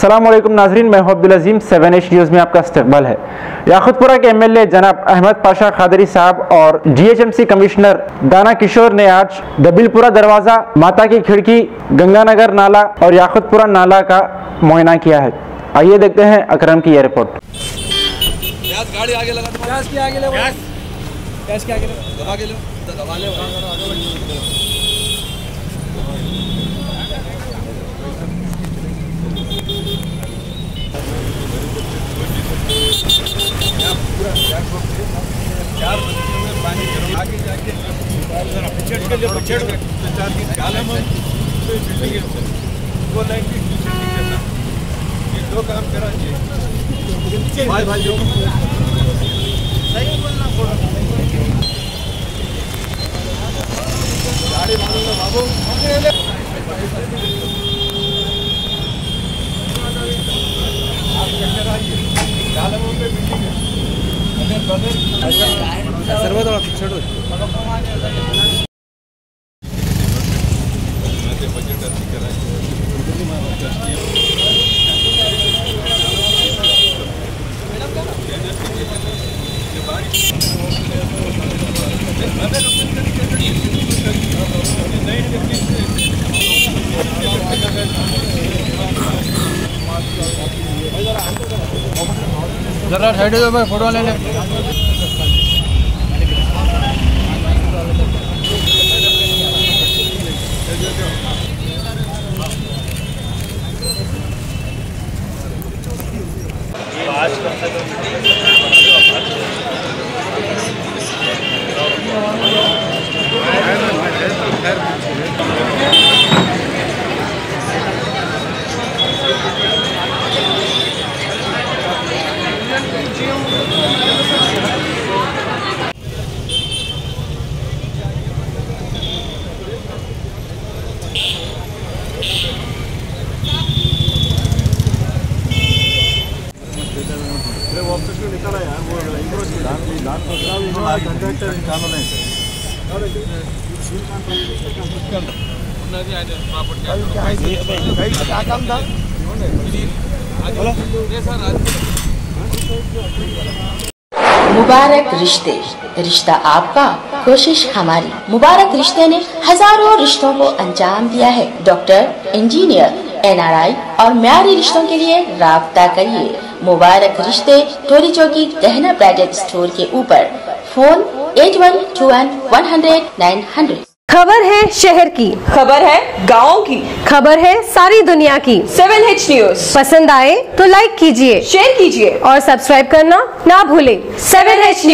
अस्सलाम वालेकुम नाजरीन, मैं अब्दुल अजीम 7H न्यूज़ में आपका इस्तकबाल है। याकुतपुरा के MLA जनाब अहमद पाशा खादरी साहब और GHMC कमिश्नर दाना किशोर ने आज दबिलपुरा दरवाज़ा, माता की खिड़की, गंगानगर नाला और याकुतपुरा नाला का मुआयना किया है। आइए देखते हैं अकरम की यह रिपोर्ट। गाड़ी आगे लगा, गैस के आगे लगा, गैस के आगे दबा के लो, दबा ले। चार बच्चों में पानी गर्म आगे जाके वो लाइन भी ये दो काम करा चाहिए भाई भाई जो सही बोलना थोड़ा गाड़ी मांगो बाबू आप चक्कर आइए कालमों पे बिल्डिंग है सर्व थोड़ा पिछड़ बजट अच्छी कराई जरा साइड हो भाई, फोटो लेने। निकला यार वो क्या काम था। मुबारक रिश्ते, रिश्ता आपका, कोशिश हमारी। मुबारक रिश्ते ने हजारों रिश्तों को अंजाम दिया है। डॉक्टर, इंजीनियर, NRI और म्यारी रिश्तों के लिए राब्ता करिए। मुबारक रिश्ते, टोली चौकी, दहना ब्राइडल स्टोर के ऊपर। फोन 8121 खबर है शहर की, खबर है गाँव की, खबर है सारी दुनिया की। 7H न्यूज़ पसंद आए तो लाइक कीजिए, शेयर कीजिए और सब्सक्राइब करना ना भूलें। 7H news.